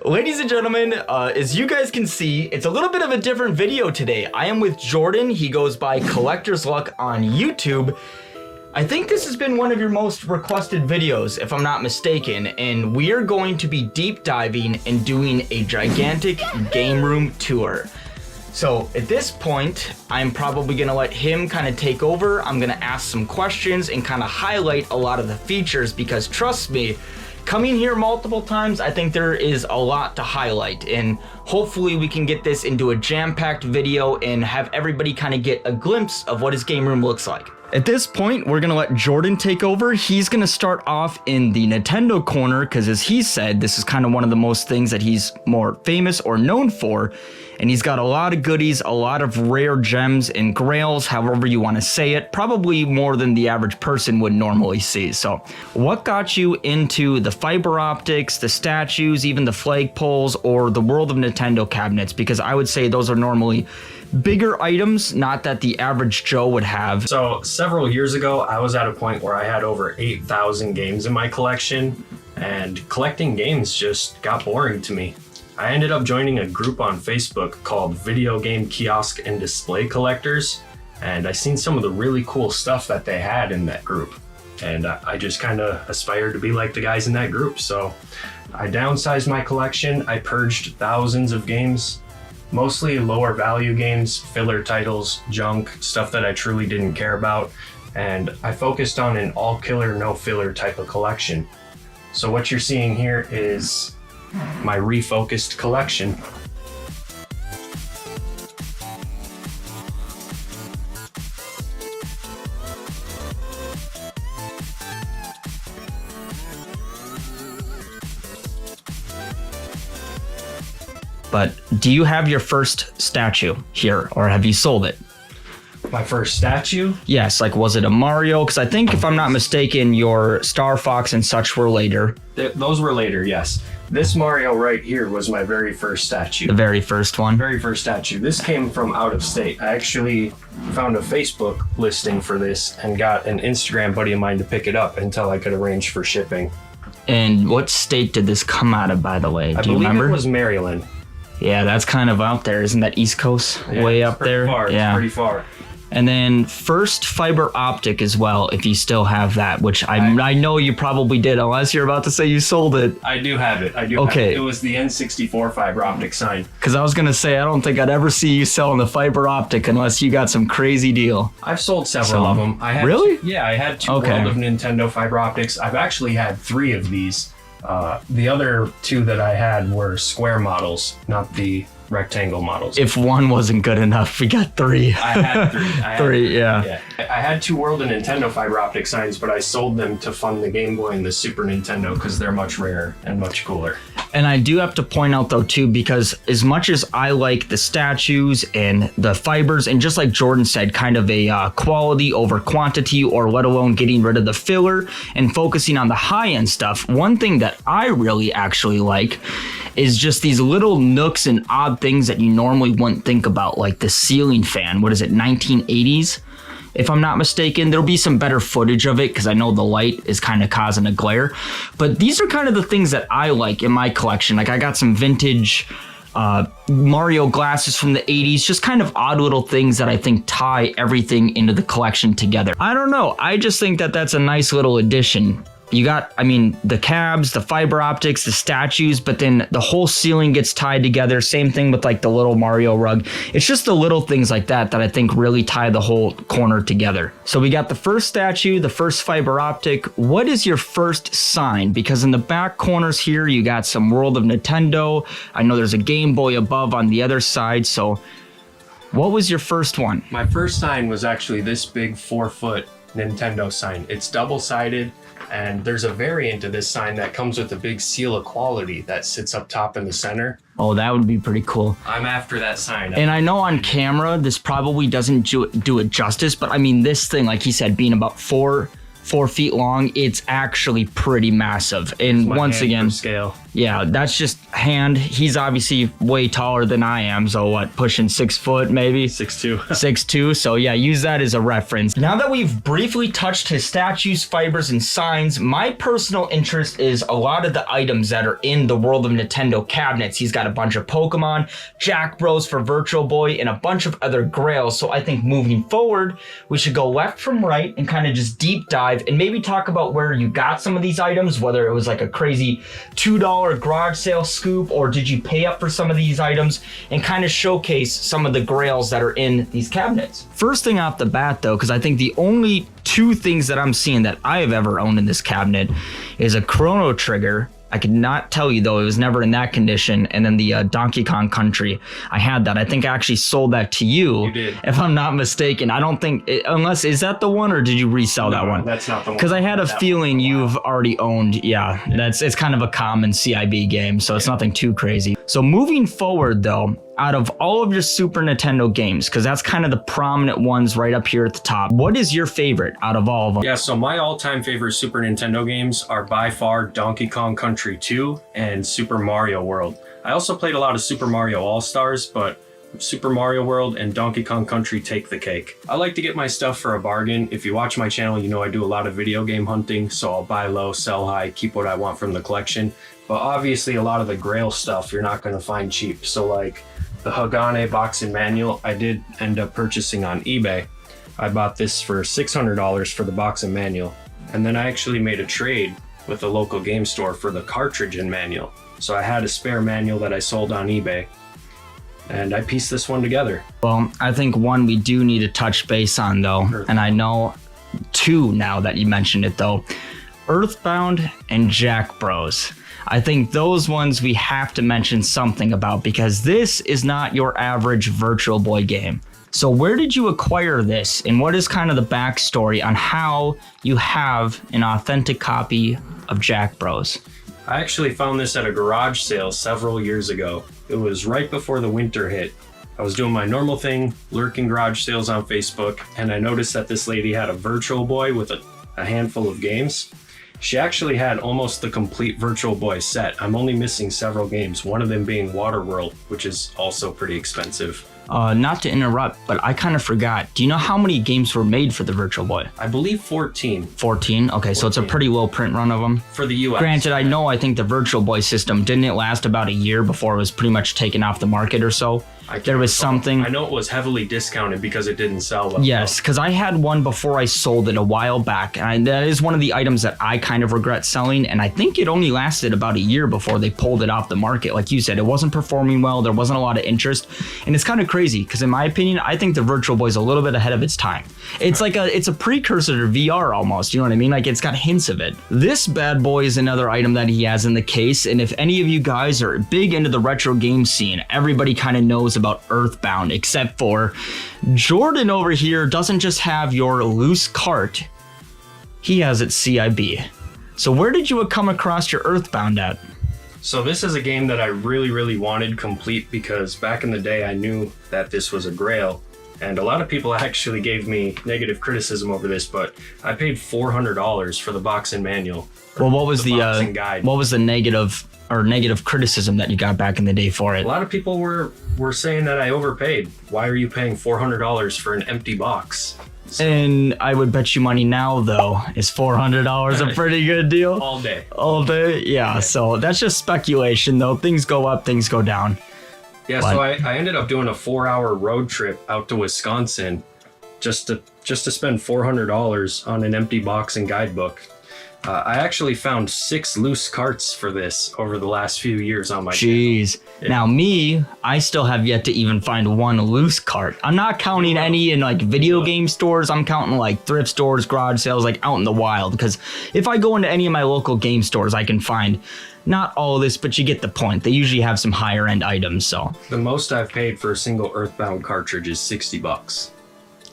Ladies and gentlemen, as you guys can see, it's a little bit of a different video today. I am with Jordan. He goes by Collector's Luck on YouTube. I think this has been one of your most requested videos, if I'm not mistaken, and we are going to be deep diving and doing a gigantic game room tour. So at this point, I'm probably gonna let him kind of take over. I'm gonna ask some questions and kind of highlight a lot of the features because trust me, coming here multiple times, I think there is a lot to highlight, and hopefully we can get this into a jam-packed video and have everybody kind of get a glimpse of what his game room looks like. At this point, we're gonna let Jordan take over. He's gonna start off in the Nintendo corner because as he said, this is kind of one of the most things that he's more famous or known for. And he's got a lot of goodies, a lot of rare gems and grails, however you want to say it, probably more than the average person would normally see. So what got you into the fiber optics, the statues, even the flagpoles, or the World of Nintendo cabinets? Because I would say those are normally bigger items, not that the average Joe would have. So several years ago, I was at a point where I had over 8,000 games in my collection, and collecting games just got boring to me. I ended up joining a group on Facebook called Video Game Kiosk and Display Collectors, and I seen some of the really cool stuff that they had in that group. And I just kind of aspired to be like the guys in that group. So I downsized my collection. I purged thousands of games, mostly lower value games, filler titles, junk, stuff that I truly didn't care about. And I focused on an all killer, no filler type of collection. So what you're seeing here is my refocused collection. But do you have your first statue here, or have you sold it? My first statue? Yes, like was it a Mario? Because I think if I'm not mistaken, your Star Fox and such were later. Those were later, yes. This Mario right here was my very first statue. The very first one? Very first statue. This came from out of state. I actually found a Facebook listing for this and got an Instagram buddy of mine to pick it up until I could arrange for shipping. And what state did this come out of, by the way? Do you remember? I believe it was Maryland. Yeah, that's kind of out there. Isn't that East Coast? Yeah, way up there? Far. Yeah, it's pretty far. And then first fiber optic as well, if you still have that, which I know you probably did, unless you're about to say you sold it. I do have it. I do have it. It was the N64 fiber optic sign. Because I was going to say, I don't think I'd ever see you selling the fiber optic unless you got some crazy deal. I've sold several of them. Really? Yeah, I had two World of Nintendo fiber optics. I've actually had 3 of these. The other 2 that I had were square models, not the rectangle models. If one wasn't good enough, we got 3. I had 3. Three, yeah. I had 2 World of Nintendo fiber optic signs, but I sold them to fund the Game Boy and the Super Nintendo because they're much rarer and much cooler. And I do have to point out though too, because as much as I like the statues and the fibers, and just like Jordan said, kind of a quality over quantity, or let alone getting rid of the filler and focusing on the high-end stuff, one thing that I really actually like is just these little nooks and odd things that you normally wouldn't think about, like the ceiling fan. What is it, 1980s? If I'm not mistaken, there'll be some better footage of it because I know the light is kind of causing a glare. But these are kind of the things that I like in my collection. Like I got some vintage Mario glasses from the 80s, just kind of odd little things that I think tie everything into the collection together. I don't know, I just think that that's a nice little addition. You got, I mean, the cabs, the fiber optics, the statues, but then the whole ceiling gets tied together. Same thing with like the little Mario rug. It's just the little things like that that I think really tie the whole corner together. So we got the first statue, the first fiber optic. What is your first sign? Because in the back corners here, you got some World of Nintendo. I know there's a Game Boy above on the other side. So what was your first one? My first sign was actually this big 4-foot Nintendo sign. It's double-sided. And there's a variant of this sign that comes with a big seal of quality that sits up top in the center. Oh, that would be pretty cool. I'm after that sign. And I know on camera, this probably doesn't do it justice, but I mean, this thing, like he said, being about 4 feet long, it's actually pretty massive. And once again, scale. Yeah, that's just hand. He's obviously way taller than I am. So what, pushing 6 foot maybe? 6'2". 6'2". So yeah, use that as a reference. Now that we've briefly touched his statues, fibers, and signs, my personal interest is a lot of the items that are in the World of Nintendo cabinets. He's got a bunch of Pokemon, Jack Bros for Virtual Boy, and a bunch of other grails. So I think moving forward, we should go left from right and kind of just deep dive and maybe talk about where you got some of these items, whether it was like a crazy $2 garage sale scoop, or did you pay up for some of these items, and kind of showcase some of the grails that are in these cabinets. First thing off the bat though, because I think the only 2 things that I'm seeing that I have ever owned in this cabinet is a Chrono Trigger. I could not tell you though, it was never in that condition. And then the Donkey Kong Country, I had that. I think I actually sold that to you. You did. If I'm not mistaken. I don't think, unless, is that the one or did you resell that one? That's not the one. Because I had a feeling you've already owned, it's kind of a common CIB game, so it's nothing too crazy. So moving forward though, out of all of your Super Nintendo games, because that's kind of the prominent ones right up here at the top, what is your favorite out of all of them? Yeah, so my all-time favorite Super Nintendo games are by far Donkey Kong Country 2 and Super Mario World. I also played a lot of Super Mario All-Stars, but Super Mario World and Donkey Kong Country take the cake. I like to get my stuff for a bargain. If you watch my channel, you know I do a lot of video game hunting, so I'll buy low, sell high, keep what I want from the collection. But obviously a lot of the grail stuff you're not going to find cheap. So like the Hagane box and manual, I did end up purchasing on eBay. I bought this for $600 for the box and manual. And then I actually made a trade with a local game store for the cartridge and manual. So I had a spare manual that I sold on eBay, and I pieced this one together. Well, I think one we do need to touch base on though, and I know 2 now that you mentioned it though, Earthbound and Jack Bros. I think those ones we have to mention something about, because this is not your average Virtual Boy game. So where did you acquire this, and what is kind of the backstory on how you have an authentic copy of Jack Bros? I actually found this at a garage sale several years ago. It was right before the winter hit. I was doing my normal thing, lurking garage sales on Facebook, and I noticed that this lady had a Virtual Boy with a handful of games. She actually had almost the complete Virtual Boy set. I'm only missing several games, one of them being Waterworld, which is also pretty expensive. Not to interrupt, but I kind of forgot. Do you know how many games were made for the Virtual Boy? I believe 14. 14? Okay, 14. So it's a pretty low print run of them. For the US. Granted, I think the Virtual Boy system, didn't it last about a year before it was pretty much taken off the market or so? There was something. I know it was heavily discounted because it didn't sell well. Yes, because I had one before I sold it a while back, and that is one of the items that I kind of regret selling, and I think it only lasted about a year before they pulled it off the market. Like you said, it wasn't performing well, there wasn't a lot of interest, and it's kind of crazy, because in my opinion, I think the Virtual Boy is a little bit ahead of its time. It's like it's a precursor to VR almost, you know what I mean? Like, it's got hints of it. This bad boy is another item that he has in the case, and if any of you guys are big into the retro game scene, everybody kind of knows about Earthbound, except for Jordan over here doesn't just have your loose cart, he has it CIB. So where did you come across your Earthbound at? So this is a game that I really wanted complete, because back in the day I knew that this was a grail, and a lot of people actually gave me negative criticism over this, but I paid $400 for the box and manual. Well, what was the negative criticism that you got back in the day for it? A lot of people were saying that I overpaid. Why are you paying $400 for an empty box? And I would bet you money now, though, is $400 a pretty good deal? All day. All day? Yeah, so that's just speculation, though. Things go up, things go down. Yeah, so I ended up doing a 4-hour road trip out to Wisconsin just to spend $400 on an empty box and guidebook. I actually found 6 loose carts for this over the last few years on my channel. Jeez. Yeah. Now me, I still have yet to even find one loose cart. I'm not counting any in like video game stores. I'm counting like thrift stores, garage sales, like out in the wild. Because if I go into any of my local game stores, I can find not all of this, but you get the point. They usually have some higher end items, so. The most I've paid for a single Earthbound cartridge is $60.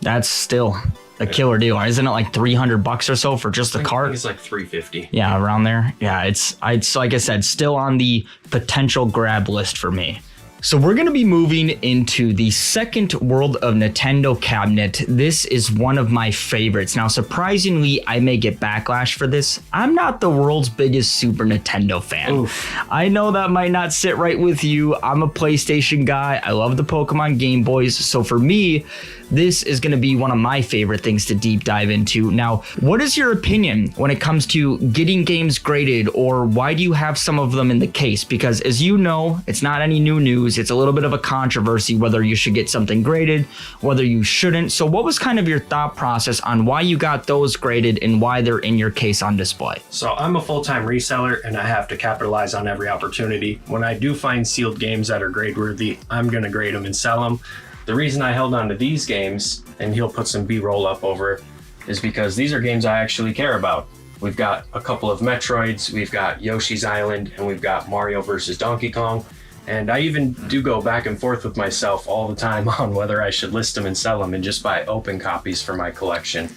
That's still a killer deal. Isn't it like $300 or so for just the cart? I think it's like $350. Yeah, around there. Yeah, it's like I said, still on the potential grab list for me. So we're going to be moving into the second World of Nintendo cabinet. This is one of my favorites. Now, surprisingly, I may get backlash for this. I'm not the world's biggest Super Nintendo fan. Oof. I know that might not sit right with you. I'm a PlayStation guy. I love the Pokemon Game Boys. So for me, this is going to be one of my favorite things to deep dive into. Now, what is your opinion when it comes to getting games graded, or why do you have some of them in the case? Because as you know, it's not any new news. It's a little bit of a controversy whether you should get something graded, whether you shouldn't. So what was kind of your thought process on why you got those graded and why they're in your case on display? So I'm a full-time reseller and I have to capitalize on every opportunity. When I do find sealed games that are grade worthy, I'm going to grade them and sell them. The reason I held on to these games, and he'll put some B-roll up over it, is because these are games I actually care about. We've got a couple of Metroids, we've got Yoshi's Island, and we've got Mario vs. Donkey Kong. And I even do go back and forth with myself all the time on whether I should list them and sell them and just buy open copies for my collection.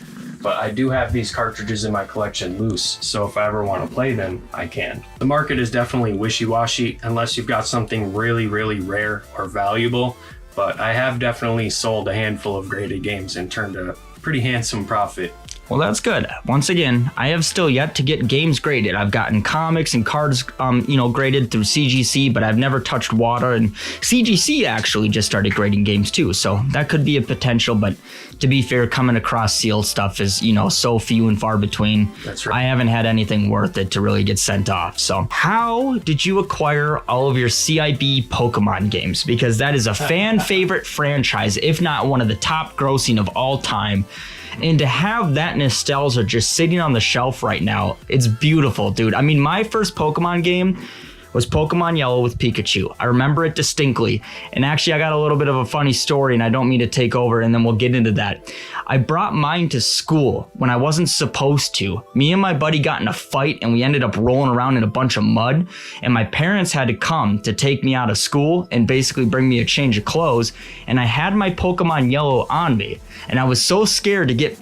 But I do have these cartridges in my collection loose, so if I ever want to play them, I can. The market is definitely wishy-washy unless you've got something really, really rare or valuable. But I have definitely sold a handful of graded games and turned a pretty handsome profit. Well, that's good. Once again, I have still yet to get games graded. I've gotten comics and cards, graded through CGC, but I've never touched water. And CGC actually just started grading games too, so that could be a potential. But to be fair, coming across sealed stuff is, so few and far between. That's right. I haven't had anything worth it to really get sent off. So, how did you acquire all of your CIB Pokemon games? Because that is a fan favorite franchise, if not one of the top grossing of all time. And to have that nostalgia just sitting on the shelf right now, it's beautiful, dude. I mean, my first Pokemon game was Pokemon Yellow with Pikachu. I remember it distinctly. And actually, I got a little bit of a funny story, and I don't mean to take over, and then we'll get into that. I brought mine to school when I wasn't supposed to. Me and my buddy got in a fight, and we ended up rolling around in a bunch of mud. And my parents had to come to take me out of school and basically bring me a change of clothes. And I had my Pokemon Yellow on me. And I was so scared to get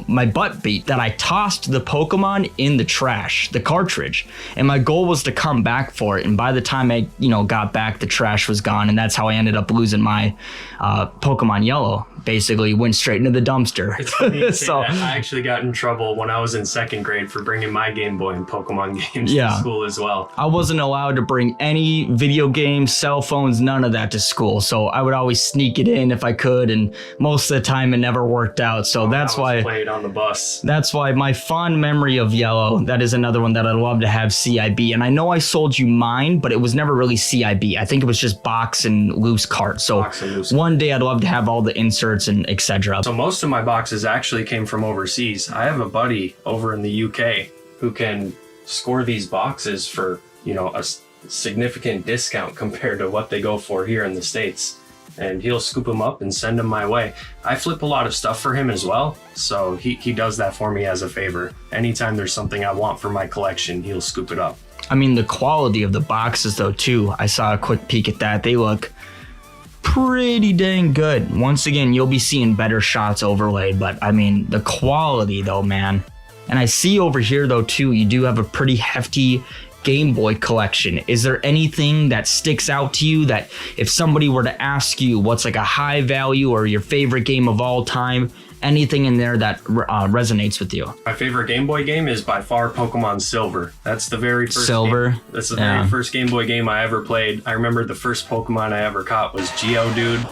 my butt beat that I tossed the Pokemon in the trash, the cartridge. And my goal was to come back for it. And by the time I, got back, the trash was gone. And that's how I ended up losing my Pokemon Yellow. Basically went straight into the dumpster. It's funny so I actually got in trouble when I was in second grade for bringing my Game Boy and Pokemon games to school as well. I wasn't allowed to bring any video games, cell phones, none of that to school. So I would always sneak it in if I could. And most of the time it never worked out. So that's why played on the bus. That's why my fond memory of Yellow, that is another one that I'd love to have CIB. And I know I sold you mine, but it was never really CIB. I think it was just box and loose cart. So one day I'd love to have all the inserts and etc. So most of my boxes actually came from overseas. I have a buddy over in the UK who can score these boxes for, a significant discount compared to what they go for here in the States. And he'll scoop them up and send them my way. I flip a lot of stuff for him as well, so he does that for me as a favor. Anytime there's something I want for my collection, he'll scoop it up. I mean, the quality of the boxes though too, I saw a quick peek at that. They look pretty dang good. Once again, you'll be seeing better shots overlaid, but I mean, the quality though, man. And I see over here though too, you do have a pretty hefty Game Boy collection. Is there anything that sticks out to you that if somebody were to ask you what's like a high value or your favorite game of all time, anything in there that resonates with you? My favorite Game Boy game is by far Pokemon Silver. That's the very first game. That's the very first Game Boy game I ever played. I remember the first Pokemon I ever caught was Geodude.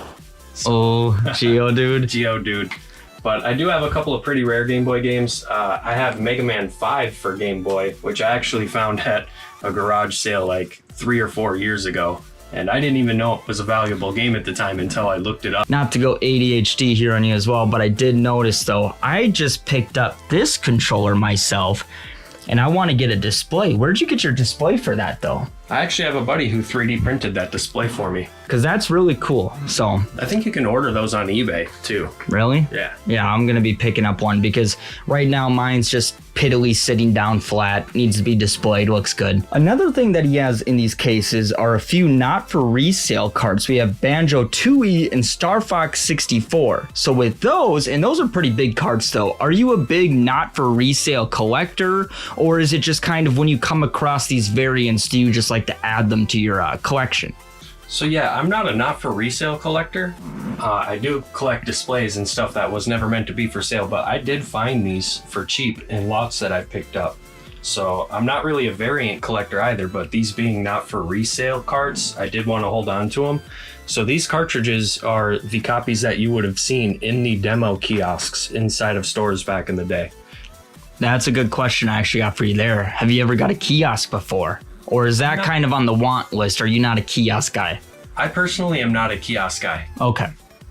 Oh, Geodude. Geodude. But I do have a couple of pretty rare Game Boy games. I have Mega Man 5 for Game Boy, which I actually found at a garage sale like 3 or 4 years ago. And I didn't even know it was a valuable game at the time until I looked it up. Not to go ADHD here on you as well, but I did notice though, I just picked up this controller myself and I want to get a display. Where'd you get your display for that though? I actually have a buddy who 3D printed that display for me. Because that's really cool. So I think you can order those on eBay too. Really? Yeah. Yeah, I'm going to be picking up one because right now mine's just piddly sitting down flat, needs to be displayed, looks good. Another thing that he has in these cases are a few not for resale cards. We have Banjo Tooie and Star Fox 64. So with those, and those are pretty big cards though, are you a big not for resale collector, or is it just kind of when you come across these variants, do you just like to add them to your collection? So yeah, I'm not a not-for-resale collector. I do collect displays and stuff that was never meant to be for sale, but I did find these for cheap in lots that I picked up. So I'm not really a variant collector either, but these being not for resale carts, I did want to hold on to them. So these cartridges are the copies that you would have seen in the demo kiosks inside of stores back in the day. That's a good question I actually got for you there. Have you ever got a kiosk before? Or is that kind of on the want list? Are you not a kiosk guy? I personally am not a kiosk guy. Okay.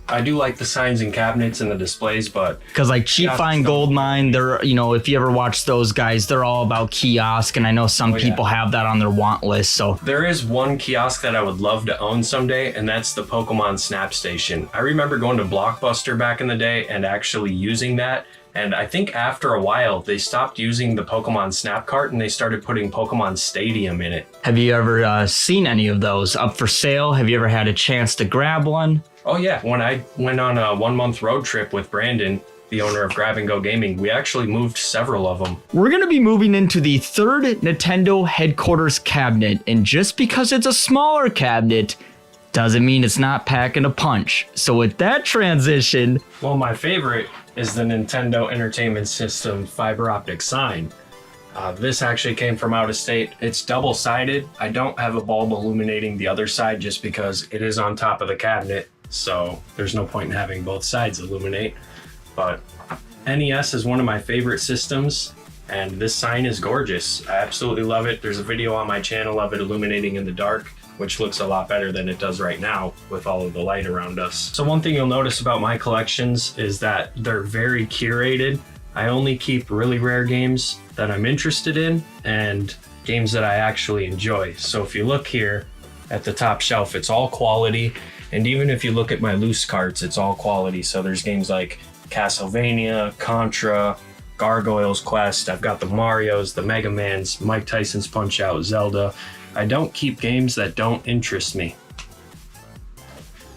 I do like the signs and cabinets and the displays, but... Because like Cheap Find Gold Mine, they're, you know, if you ever watch those guys, they're all about kiosk. And I know some people have that on their want list, so... There is one kiosk that I would love to own someday, and that's the Pokemon Snap Station. I remember going to Blockbuster back in the day and actually using that. And I think after a while, they stopped using the Pokemon Snap Cart and they started putting Pokemon Stadium in it. Have you ever seen any of those up for sale? Have you ever had a chance to grab one? Oh yeah, when I went on a 1-month road trip with Brandon, the owner of Grab and Go Gaming, we actually moved several of them. We're going to be moving into the third Nintendo headquarters cabinet, and just because it's a smaller cabinet doesn't mean it's not packing a punch. So with that transition... Well, my favorite is the Nintendo Entertainment System fiber optic sign. This actually came from out of state. It's double-sided. I don't have a bulb illuminating the other side just because it is on top of the cabinet, so there's no point in having both sides illuminate. But NES is one of my favorite systems, and this sign is gorgeous. I absolutely love it. There's a video on my channel of it illuminating in the dark, which looks a lot better than it does right now with all of the light around us. So one thing you'll notice about my collections is that they're very curated. I only keep really rare games that I'm interested in and games that I actually enjoy. So if you look here at the top shelf, it's all quality. And even if you look at my loose carts, it's all quality. So there's games like Castlevania, Contra, Gargoyle's Quest. I've got the Marios, the Mega Mans, Mike Tyson's Punch-Out, Zelda. I don't keep games that don't interest me.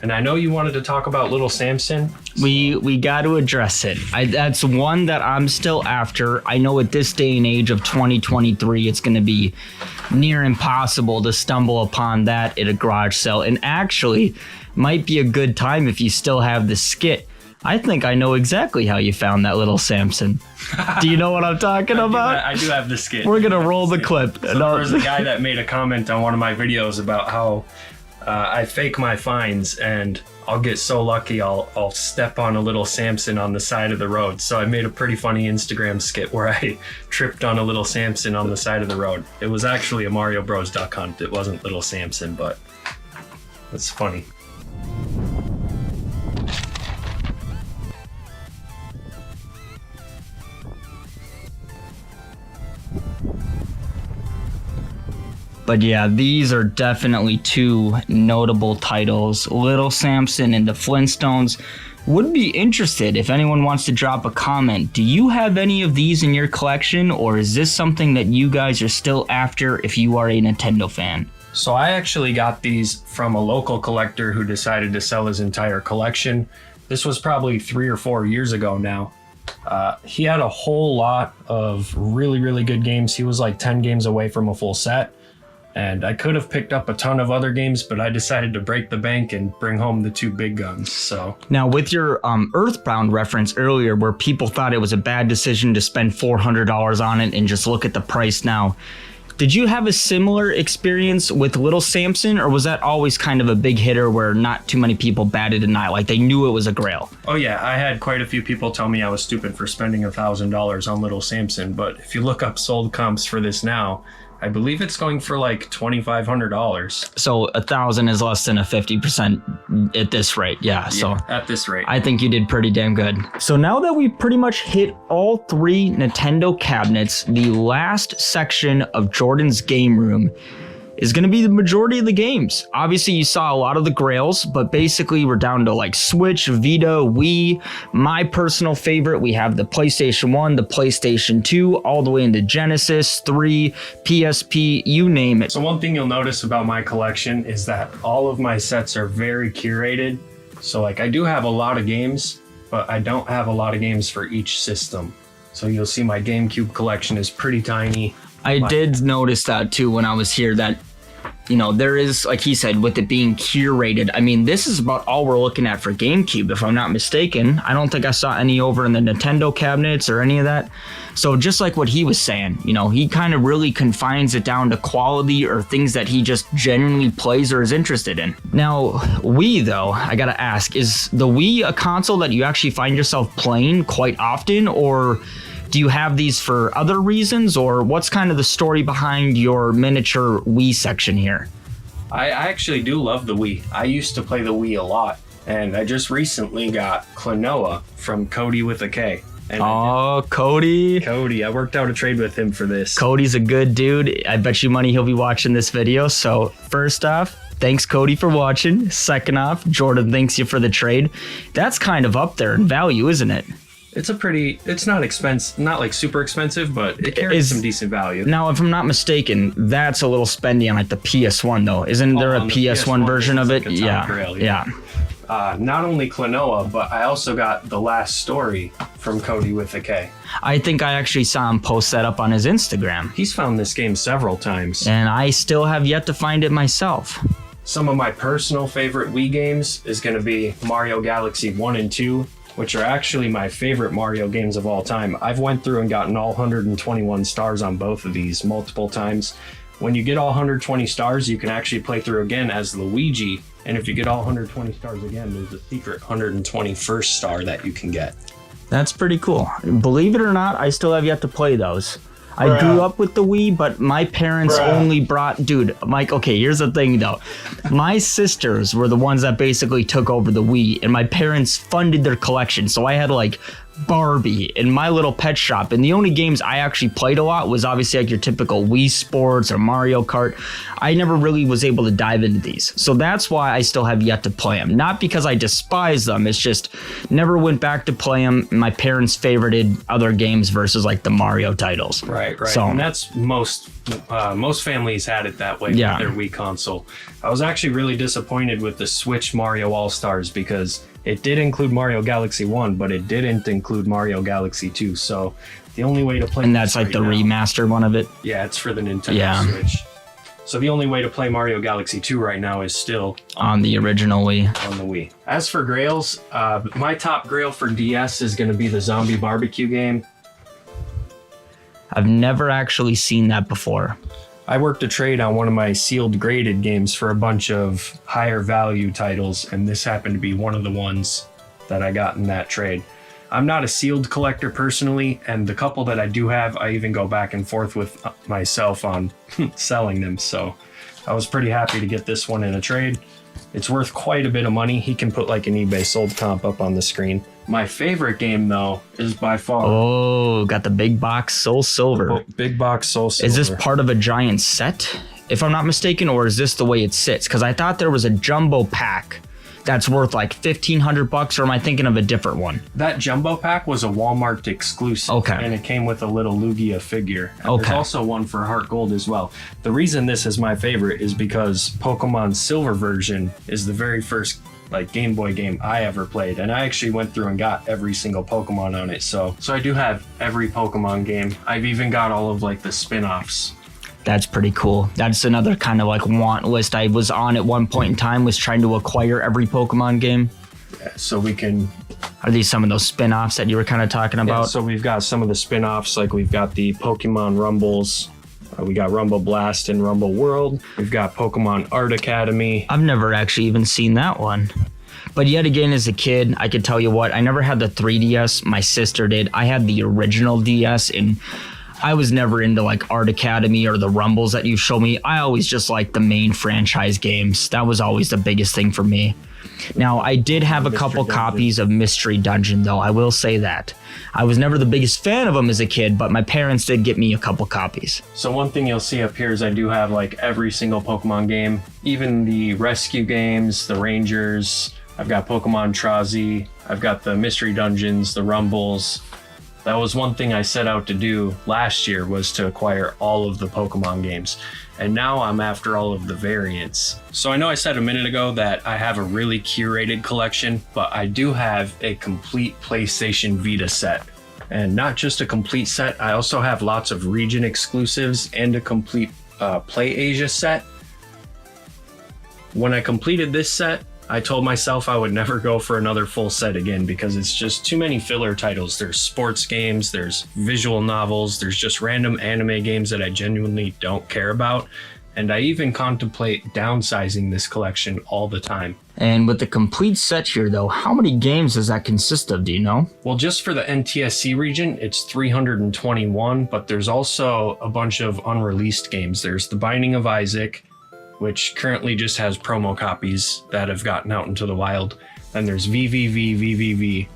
And I know you wanted to talk about Little Samson. We got to address it. That's one that I'm still after. I know at this day and age of 2023, it's going to be near impossible to stumble upon that at a garage sale. And actually, might be a good time if you still have the skit. I think I know exactly how you found that Little Samson. Do you know what I'm talking about? I do have the skit. We're going to roll the clip. So there was a guy that made a comment on one of my videos about how I fake my finds and I'll get so lucky I'll step on a Little Samson on the side of the road. So I made a pretty funny Instagram skit where I tripped on a Little Samson on the side of the road. It was actually a Mario Bros. Duck Hunt. It wasn't Little Samson, but it's funny. But yeah, these are definitely two notable titles. Little Samson and the Flintstones. Would be interested if anyone wants to drop a comment. Do you have any of these in your collection, or is this something that you guys are still after if you are a Nintendo fan? So I actually got these from a local collector who decided to sell his entire collection. This was probably 3 or 4 years ago now. He had a whole lot of really, really good games. He was like 10 games away from a full set. And I could have picked up a ton of other games, but I decided to break the bank and bring home the 2 big guns. So now with your Earthbound reference earlier, where people thought it was a bad decision to spend $400 on it and just look at the price now, did you have a similar experience with Little Samson, or was that always kind of a big hitter where not too many people batted an eye, like they knew it was a grail? Oh yeah, I had quite a few people tell me I was stupid for spending $1,000 on Little Samson, but if you look up sold comps for this now, I believe it's going for like $2,500. So 1,000 is less than a 50% at this rate. Yeah, so at this rate, I think you did pretty damn good. So now that we've pretty much hit all 3 Nintendo cabinets, the last section of Jordan's game room is going to be the majority of the games. Obviously, you saw a lot of the grails, but basically we're down to like Switch, Vita, Wii. My personal favorite, we have the PlayStation 1, the PlayStation 2, all the way into Genesis, 3, PSP, you name it. So one thing you'll notice about my collection is that all of my sets are very curated. So like I do have a lot of games, but I don't have a lot of games for each system. So you'll see my GameCube collection is pretty tiny. I did notice that too when I was here, that you know, there is, like he said, with it being curated. I mean, this is about all we're looking at for GameCube, if I'm not mistaken. I don't think I saw any over in the Nintendo cabinets or any of that. So just like what he was saying, you know, he kind of really confines it down to quality or things that he just genuinely plays or is interested in. Now, Wii, though, I gotta ask, is the Wii a console that you actually find yourself playing quite often, or do you have these for other reasons, or what's kind of the story behind your miniature Wii section here? I actually do love the Wii. I used to play the Wii a lot, and I just recently got Klonoa from Cody with a K. And Cody. I worked out a trade with him for this. Cody's a good dude. I bet you money he'll be watching this video. So first off, thanks Cody for watching. Second off, Jordan thanks you for the trade. That's kind of up there in value, isn't it? It's not expensive, not like super expensive, but it carries some decent value. Now, if I'm not mistaken, that's a little spendy on like the PS1 though. Isn't there a PS1 version of it? Yeah. Not only Klonoa, but I also got The Last Story from Cody with a K. I think I actually saw him post that up on his Instagram. He's found this game several times. And I still have yet to find it myself. Some of my personal favorite Wii games is going to be Mario Galaxy 1 and 2, which are actually my favorite Mario games of all time. I've went through and gotten all 121 stars on both of these multiple times. When you get all 120 stars, you can actually play through again as Luigi. And if you get all 120 stars again, there's a secret 121st star that you can get. That's pretty cool. Believe it or not, I still have yet to play those. I grew up with the Wii, but my parents only brought... Dude, Mike, okay, here's the thing, though. My sisters were the ones that basically took over the Wii, and my parents funded their collection. So I had, like, Barbie and My Little Pet Shop. And the only games I actually played a lot was obviously, like, your typical Wii Sports or Mario Kart. I never really was able to dive into these. So that's why I still have yet to play them. Not because I despise them. It's just never went back to play them. My parents favorited other games versus, like, the Mario titles. Right. So, and that's most families had it that way with their Wii console. I was actually really disappointed with the Switch Mario All-Stars because it did include Mario Galaxy 1, but it didn't include Mario Galaxy 2. So the only way to play... And that's like the remastered one of it? Yeah, it's for the Nintendo Switch. So the only way to play Mario Galaxy 2 right now is still... on the original Wii. On the Wii. As for grails, my top grail for DS is going to be the Zombie Barbecue game. I've never actually seen that before. I worked a trade on one of my sealed graded games for a bunch of higher value titles, and this happened to be one of the ones that I got in that trade. I'm not a sealed collector personally, and the couple that I do have, I even go back and forth with myself on selling them, so I was pretty happy to get this one in a trade. It's worth quite a bit of money. He can put like an eBay sold comp up on the screen. My favorite game, though, is by far... Oh, got the big box Soul Silver. Oh, big box Soul Silver. Is this part of a giant set, if I'm not mistaken, or is this the way it sits? Because I thought there was a jumbo pack that's worth like $1,500, or am I thinking of a different one? That jumbo pack was a Walmart exclusive. Okay. And it came with a little Lugia figure. And there's also one for Heart Gold as well. The reason this is my favorite is because Pokemon Silver version is the very first like Game Boy game I ever played, and I actually went through and got every single Pokemon on it. So I do have every Pokemon game. I've even got all of like the spin-offs. That's pretty cool. That's another kind of like want list I was on at one point in time, was trying to acquire every Pokemon game. Yeah, so we can... Are these some of those spin-offs that you were kind of talking about? Yeah, so we've got some of the spin-offs, like we've got the Pokemon Rumbles. We got Rumble Blast and Rumble World. We've got Pokemon Art Academy. I've never actually even seen that one. But yet again, as a kid, I could tell you what, I never had the 3DS. My sister did. I had the original DS, and I was never into like Art Academy or the Rumbles that you show me. I always just liked the main franchise games. That was always the biggest thing for me. Now, I did have a couple copies of Mystery Dungeon, though. I will say that. I was never the biggest fan of them as a kid, but my parents did get me a couple copies. So one thing you'll see up here is I do have like every single Pokemon game, even the rescue games, the Rangers. I've got Pokemon Trazi. I've got the Mystery Dungeons, the Rumbles. That was one thing I set out to do last year, was to acquire all of the Pokemon games. And now I'm after all of the variants. So I know I said a minute ago that I have a really curated collection, but I do have a complete PlayStation Vita set. And not just a complete set, I also have lots of region exclusives and a complete Play Asia set. When I completed this set, I told myself I would never go for another full set again because it's just too many filler titles. There's sports games, there's visual novels, there's just random anime games that I genuinely don't care about. And I even contemplate downsizing this collection all the time. And with the complete set here though, how many games does that consist of, do you know? Well, just for the NTSC region, it's 321, but there's also a bunch of unreleased games. There's The Binding of Isaac, which currently just has promo copies that have gotten out into the wild. Then there's VVV,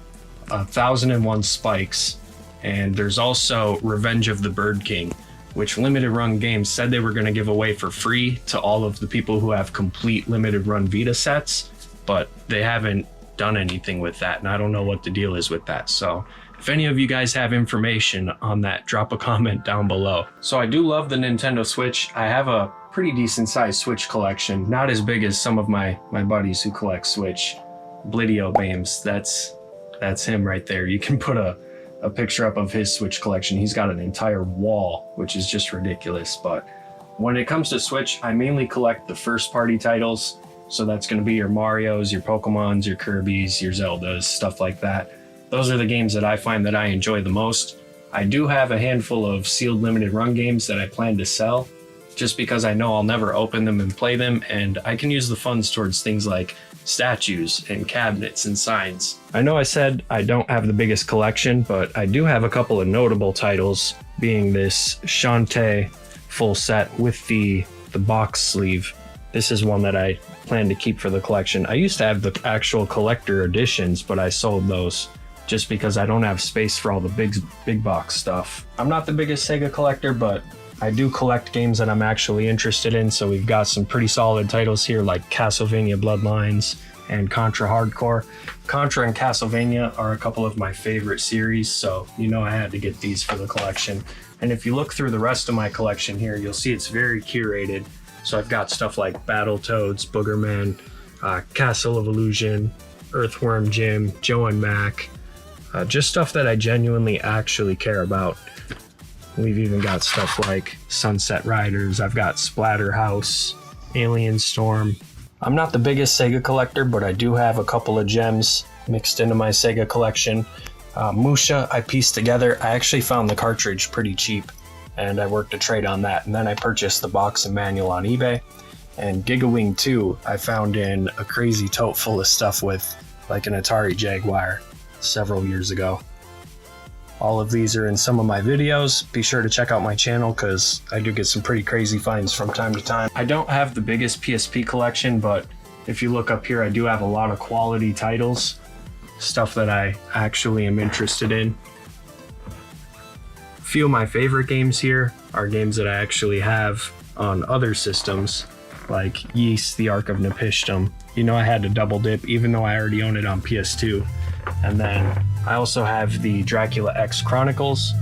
1001 Spikes, and there's also Revenge of the Bird King, which Limited Run Games said they were going to give away for free to all of the people who have complete Limited Run Vita sets, but they haven't done anything with that, and I don't know what the deal is with that. So if any of you guys have information on that, drop a comment down below. So I do love the Nintendo Switch. I have a pretty decent sized Switch collection, not as big as some of my buddies who collect Switch. Blidio Bames, that's him right there. You can put a picture up of his Switch collection. He's got an entire wall, which is just ridiculous. But when it comes to Switch, I mainly collect the first party titles. So that's going to be your Marios, your Pokemons, your Kirbys, your Zeldas, stuff like that. Those are the games that I find that I enjoy the most. I do have a handful of sealed limited run games that I plan to sell, just because I know I'll never open them and play them, and I can use the funds towards things like statues and cabinets and signs. I know I said I don't have the biggest collection, but I do have a couple of notable titles, being this Shantae full set with the box sleeve. This is one that I plan to keep for the collection. I used to have the actual collector editions, but I sold those just because I don't have space for all the big box stuff. I'm not the biggest Sega collector, but I do collect games that I'm actually interested in, so we've got some pretty solid titles here like Castlevania Bloodlines and Contra Hardcore. Contra and Castlevania are a couple of my favorite series, so you know I had to get these for the collection. And if you look through the rest of my collection here, you'll see it's very curated. So I've got stuff like Battletoads, Boogerman, Castle of Illusion, Earthworm Jim, Joe and Mac, just stuff that I genuinely actually care about. We've even got stuff like Sunset Riders. I've got Splatterhouse, Alien Storm. I'm not the biggest Sega collector, but I do have a couple of gems mixed into my Sega collection. Musha, I pieced together. I actually found the cartridge pretty cheap, and I worked a trade on that. And then I purchased the box and manual on eBay. And Gigawing 2, I found in a crazy tote full of stuff with like an Atari Jaguar several years ago. All of these are in some of my videos. Be sure to check out my channel because I do get some pretty crazy finds from time to time. I don't have the biggest PSP collection, but if you look up here, I do have a lot of quality titles, stuff that I actually am interested in. A few of my favorite games here are games that I actually have on other systems, like Yeast, The Ark of Nepishtim. You know I had to double dip, even though I already own it on PS2. And then I also have the Dracula X Chronicles.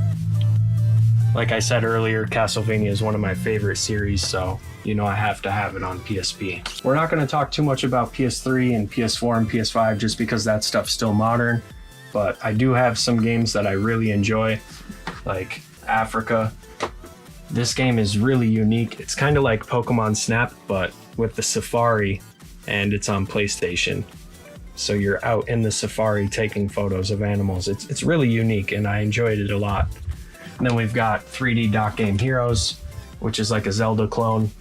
Like I said earlier, Castlevania is one of my favorite series, so you know I have to have it on PSP. We're not going to talk too much about PS3 and PS4 and PS5 just because that stuff's still modern, but I do have some games that I really enjoy, like Africa. This game is really unique. It's kind of like Pokemon Snap, but with the Safari, and it's on PlayStation. So you're out in the safari taking photos of animals. It's really unique, and I enjoyed it a lot. And then we've got 3D Doc Game Heroes, which is like a Zelda clone.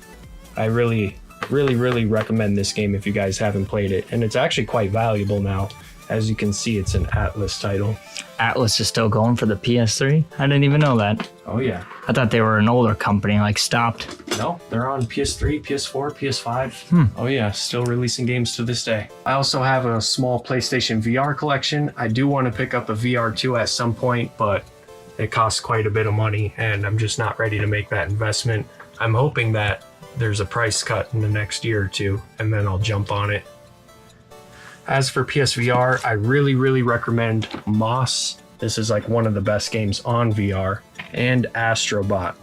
I really recommend this game if you guys haven't played it. And it's actually quite valuable now. As you can see, it's an Atlas title. Atlas is still going for the PS3? I didn't even know that. Oh yeah. I thought they were an older company, like stopped. No, they're on PS3, PS4, PS5. Oh yeah, still releasing games to this day. I also have a small PlayStation VR collection. I do want to pick up a VR2 at some point, but it costs quite a bit of money and I'm just not ready to make that investment. I'm hoping that there's a price cut in the next year or two and then I'll jump on it. As for PSVR, I really recommend Moss. This is like one of the best games on VR, and Astrobot.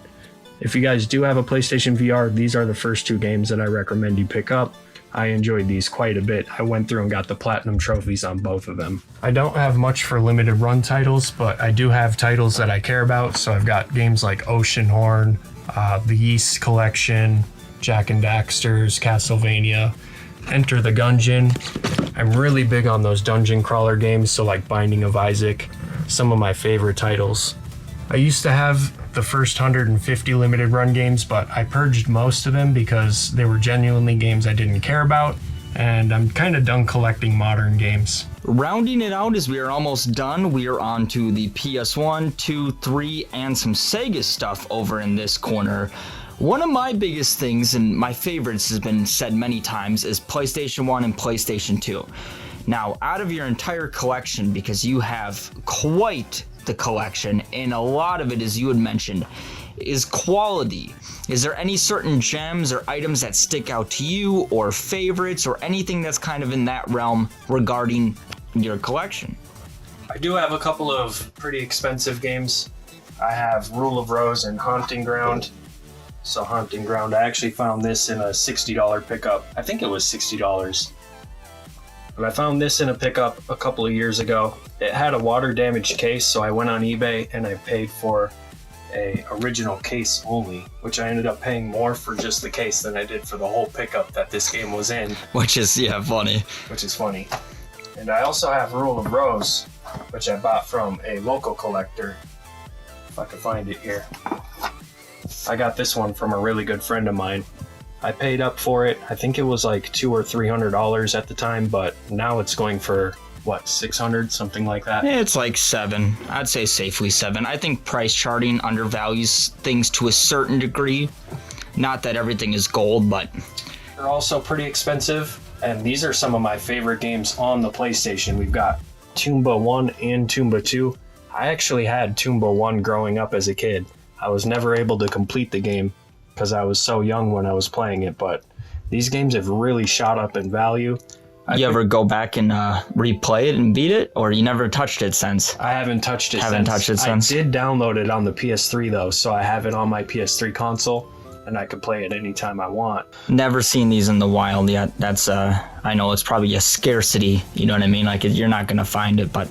If you guys do have a PlayStation VR, these are the first two games that I recommend you pick up. I enjoyed these quite a bit. I went through and got the platinum trophies on both of them. I don't have much for limited run titles, but I do have titles that I care about. So I've got games like Ocean Horn, the Yeast Collection, Jak and Daxter's, Castlevania. Enter the Gungeon. I'm really big on those dungeon crawler games, so like Binding of Isaac, some of my favorite titles. I used to have the first 150 limited run games, but I purged most of them because they were genuinely games I didn't care about, and I'm kind of done collecting modern games. Rounding it out as we are almost done, we are on to the PS1, 2, 3, and some Sega stuff over in this corner. One of my biggest things, and my favorites has been said many times, is PlayStation 1 and PlayStation 2. Now, out of your entire collection, because you have quite the collection, and a lot of it, as you had mentioned, is quality. Is there any certain gems or items that stick out to you, or favorites, or anything that's kind of in that realm regarding your collection? I do have a couple of pretty expensive games. I have Rule of Rose and Haunting Ground. So Haunting Ground, I actually found this in a $60 pickup. I think it was $60. But I found this in a pickup a couple of years ago. It had a water damaged case, so I went on eBay and I paid for a original case only, which I ended up paying more for just the case than I did for the whole pickup that this game was in. Which is, funny. Which is funny. And I also have Rule of Rose, which I bought from a local collector. If I can find it here. I got this one from a really good friend of mine. I paid up for it. I think it was like $200 or $300 at the time, but now it's going for what, $600, something like that? It's like $7. I'd say safely $7. I think price charting undervalues things to a certain degree. Not that everything is gold, but they're also pretty expensive. And these are some of my favorite games on the PlayStation. We've got Toomba 1 and Toomba 2. I actually had Toomba 1 growing up as a kid. I was never able to complete the game because I was so young when I was playing it, but these games have really shot up in value. You ever go back and replay it and beat it, or you never touched it since? I haven't touched it since. I did download it on the PS3 though, so I have it on my PS3 console, and I could play it anytime I want. Never seen these in the wild yet. That's I know it's probably a scarcity. You know what I mean? Like you're not gonna find it, but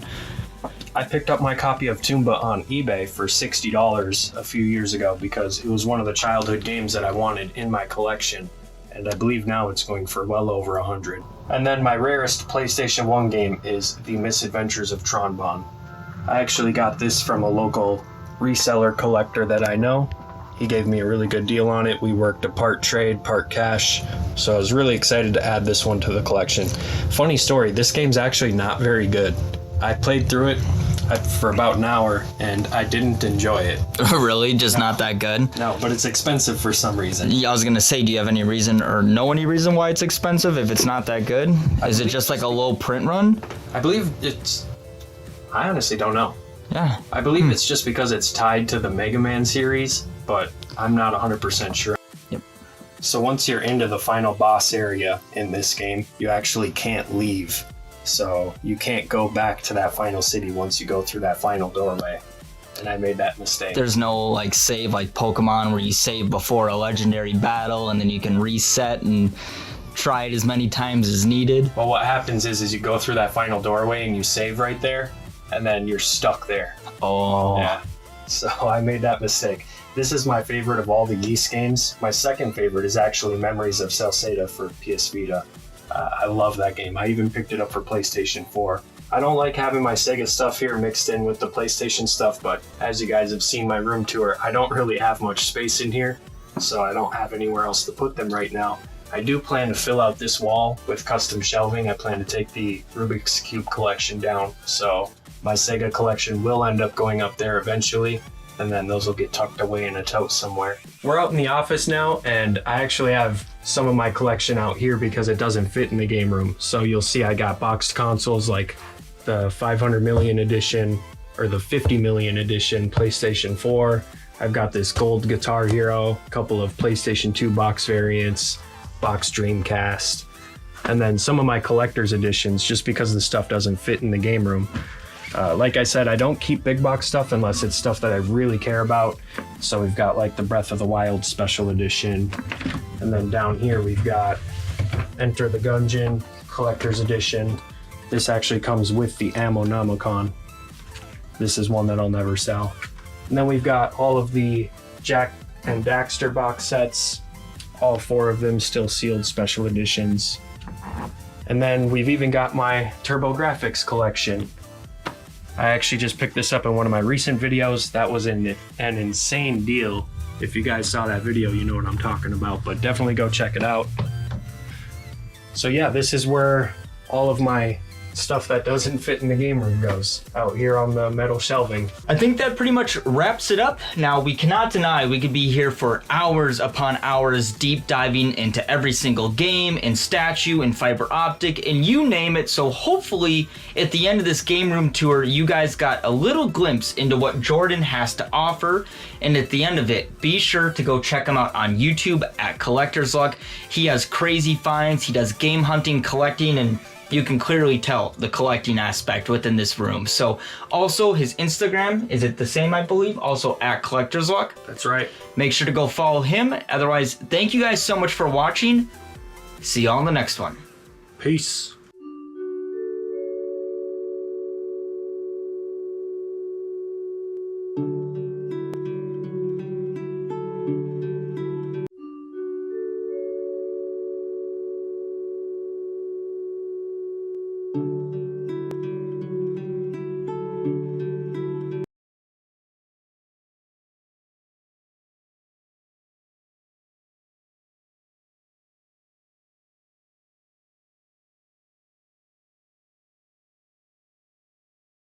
I picked up my copy of Toomba on eBay for $60 a few years ago because it was one of the childhood games that I wanted in my collection, and I believe now it's going for well over $100. And then my rarest PlayStation 1 game is The Misadventures of Tronbon. I actually got this from a local reseller collector that I know. He gave me a really good deal on it. We worked a part trade, part cash, so I was really excited to add this one to the collection. Funny story, this game's actually not very good. I played through it for about an hour, and I didn't enjoy it. Really? Just not that good? No, but it's expensive for some reason. Yeah, I was going to say, do you have any reason or know any reason why it's expensive if it's not that good? Is it just like a low print run? I believe it's... I honestly don't know. Yeah. I believe it's just because it's tied to the Mega Man series, but I'm not 100% sure. Yep. So once you're into the final boss area in this game, you actually can't leave. So you can't go back to that final city once you go through that final doorway. And I made that mistake. There's no like save like Pokemon where you save before a legendary battle and then you can reset and try it as many times as needed. Well, what happens is you go through that final doorway and you save right there, and then you're stuck there. Oh. Yeah. So I made that mistake. This is my favorite of all the Geese games. My second favorite is actually Memories of Salceda for PS Vita. I love that game. I even picked it up for PlayStation 4. I don't like having my Sega stuff here mixed in with the PlayStation stuff, but as you guys have seen my room tour, I don't really have much space in here, so I don't have anywhere else to put them right now. I do plan to fill out this wall with custom shelving. I plan to take the Rubik's Cube collection down, so my Sega collection will end up going up there eventually, and then those will get tucked away in a tote somewhere. We're out in the office now, and I actually have some of my collection out here because it doesn't fit in the game room. So you'll see I got boxed consoles like the 500 million edition or the 50 million edition PlayStation 4. I've got this gold Guitar Hero, a couple of PlayStation 2 box variants, box Dreamcast, and then some of my collector's editions just because the stuff doesn't fit in the game room. Like I said, I don't keep big box stuff unless it's stuff that I really care about. So we've got like the Breath of the Wild Special Edition. And then down here we've got Enter the Gungeon Collector's Edition. This actually comes with the Ammo Namicon. This is one that I'll never sell. And then we've got all of the Jack and Daxter box sets. All 4 of them still sealed special editions. And then we've even got my TurboGrafx collection. I actually just picked this up in one of my recent videos. That was an insane deal. If you guys saw that video, you know what I'm talking about, but definitely go check it out. So yeah, this is where all of my stuff that doesn't fit in the game room goes, out here on the metal shelving. I think that pretty much wraps it up. Now, we cannot deny we could be here for hours upon hours deep diving into every single game and statue and fiber optic and you name it. So hopefully at the end of this game room tour, you guys got a little glimpse into what Jordan has to offer. And at the end of it, be sure to go check him out on YouTube at Collector's Luck. He has crazy finds. He does game hunting, collecting, and you can clearly tell the collecting aspect within this room. So also his Instagram, is it the same, I believe? Also at Collector's Luck. That's right. Make sure to go follow him. Otherwise, thank you guys so much for watching. See y'all in the next one. Peace.